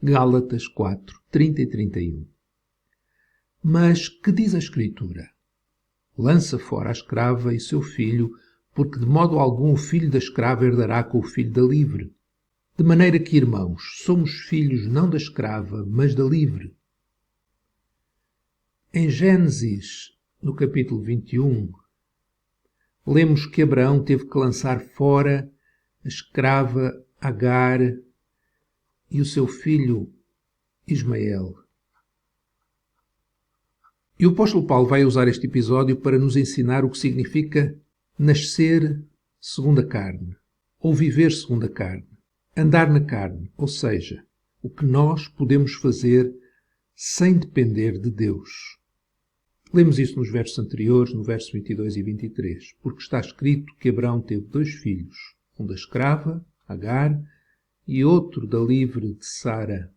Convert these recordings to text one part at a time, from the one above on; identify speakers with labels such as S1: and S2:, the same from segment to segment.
S1: Gálatas 4, 30 e 31. Mas que diz a Escritura? Lança fora a escrava e seu filho, porque de modo algum o filho da escrava herdará com o filho da livre. De maneira que, irmãos, somos filhos não da escrava, mas da livre. Em Gênesis, no capítulo 21, lemos que Abraão teve que lançar fora a escrava Agar e o seu filho Ismael. E o apóstolo Paulo vai usar este episódio para nos ensinar o que significa nascer segundo a carne, ou viver segundo a carne, andar na carne, ou seja, o que nós podemos fazer sem depender de Deus. Lemos isso nos versos anteriores, no verso 22 e 23, porque está escrito que Abraão teve 2 filhos, um da escrava, Agar, e outro da livre de Sara.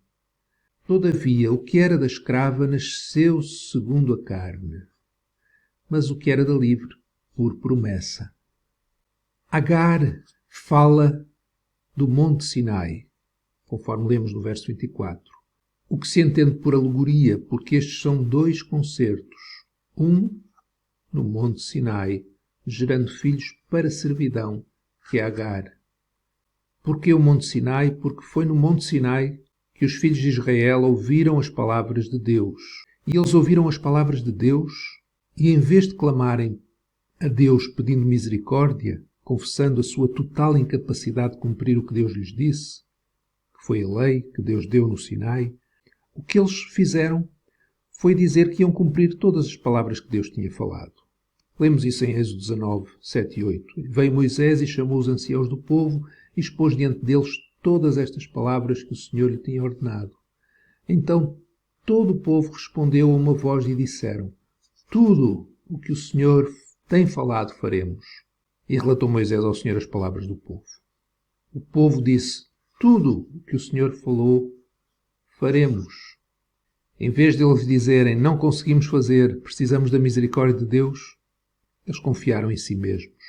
S1: Todavia, o que era da escrava nasceu segundo a carne, mas o que era da livre, por promessa. Agar fala do Monte Sinai, conforme lemos no verso 24, o que se entende por alegoria, porque estes são 2 concertos, um no Monte Sinai, gerando filhos para servidão, que é Agar. Porquê o Monte Sinai? Porque foi no Monte Sinai que os filhos de Israel ouviram as palavras de Deus. E eles ouviram as palavras de Deus e, em vez de clamarem a Deus pedindo misericórdia, confessando a sua total incapacidade de cumprir o que Deus lhes disse, que foi a lei que Deus deu no Sinai, o que eles fizeram foi dizer que iam cumprir todas as palavras que Deus tinha falado. Lemos isso em Êxodo 19, 7 e 8. Veio Moisés e chamou os anciãos do povo e expôs diante deles todas estas palavras que o Senhor lhe tinha ordenado. Então todo o povo respondeu a uma voz e disseram: tudo o que o Senhor tem falado faremos. E relatou Moisés ao Senhor as palavras do povo. O povo disse: tudo o que o Senhor falou faremos. Em vez de eles dizerem: não conseguimos fazer, precisamos da misericórdia de Deus, eles confiaram em si mesmos.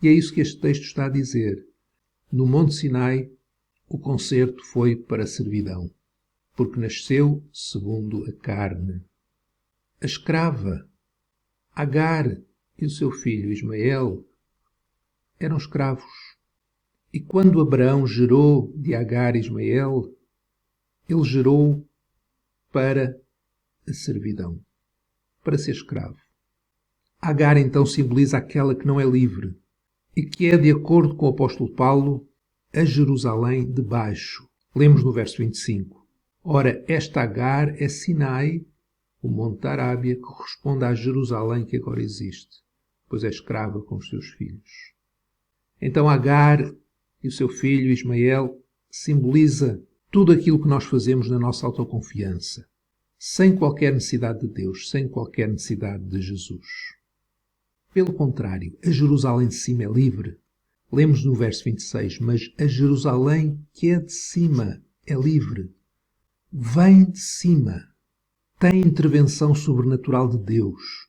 S1: E é isso que este texto está a dizer. No Monte Sinai, o concerto foi para a servidão, porque nasceu segundo a carne. A escrava, Agar, e o seu filho Ismael eram escravos. E quando Abraão gerou de Agar e Ismael, ele gerou para a servidão, para ser escravo. Agar então simboliza aquela que não é livre e que é, de acordo com o apóstolo Paulo, a Jerusalém de baixo. Lemos no verso 25. Ora, esta Agar é Sinai, o monte da Arábia, que corresponde à Jerusalém que agora existe, pois é escrava com os seus filhos. Então Agar e o seu filho Ismael simboliza tudo aquilo que nós fazemos na nossa autoconfiança, sem qualquer necessidade de Deus, sem qualquer necessidade de Jesus. Pelo contrário, a Jerusalém de cima é livre. Lemos no verso 26, mas a Jerusalém que é de cima é livre. Vem de cima. Tem intervenção sobrenatural de Deus.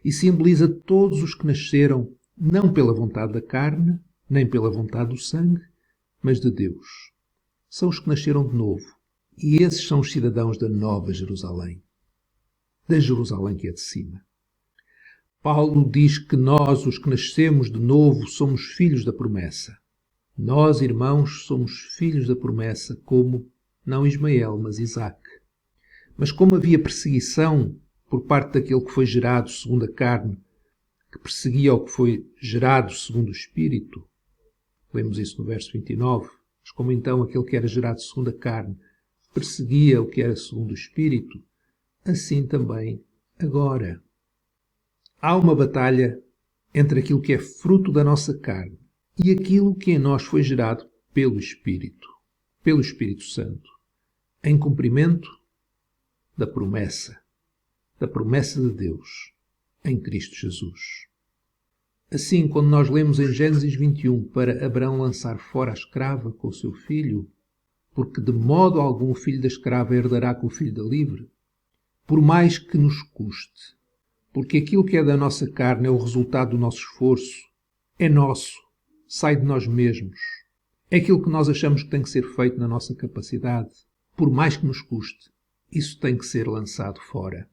S1: E simboliza todos os que nasceram não pela vontade da carne, nem pela vontade do sangue, mas de Deus. São os que nasceram de novo. E esses são os cidadãos da Nova Jerusalém. Da Jerusalém que é de cima. Paulo diz que nós, os que nascemos de novo, somos filhos da promessa. Nós, irmãos, somos filhos da promessa, como não Ismael, mas Isaque. Mas como havia perseguição por parte daquele que foi gerado segundo a carne, que perseguia o que foi gerado segundo o Espírito, lemos isso no verso 29, mas como então aquele que era gerado segundo a carne perseguia o que era segundo o Espírito, assim também agora. Há uma batalha entre aquilo que é fruto da nossa carne e aquilo que em nós foi gerado pelo Espírito Santo, em cumprimento da promessa de Deus em Cristo Jesus. Assim, quando nós lemos em Gênesis 21 para Abraão lançar fora a escrava com o seu filho, porque de modo algum o filho da escrava herdará com o filho da livre, por mais que nos custe, porque aquilo que é da nossa carne é o resultado do nosso esforço, é nosso, sai de nós mesmos, é aquilo que nós achamos que tem que ser feito na nossa capacidade. por mais que nos custe, isso tem que ser lançado fora.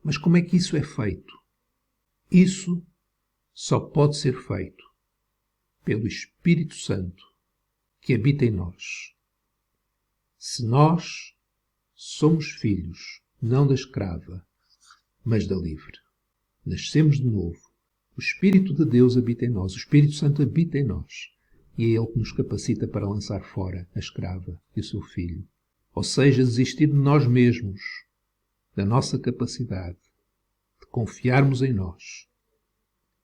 S1: Mas como é que isso é feito? Isso só pode ser feito pelo Espírito Santo que habita em nós. Se nós somos filhos, não da escrava, mas da livre. Nascemos de novo. O Espírito de Deus habita em nós. O Espírito Santo habita em nós. E é Ele que nos capacita para lançar fora a escrava e o seu filho. Ou seja, desistir de nós mesmos, da nossa capacidade, de confiarmos em nós,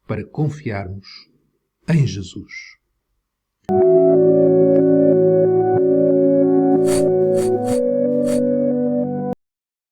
S1: para confiarmos em Jesus.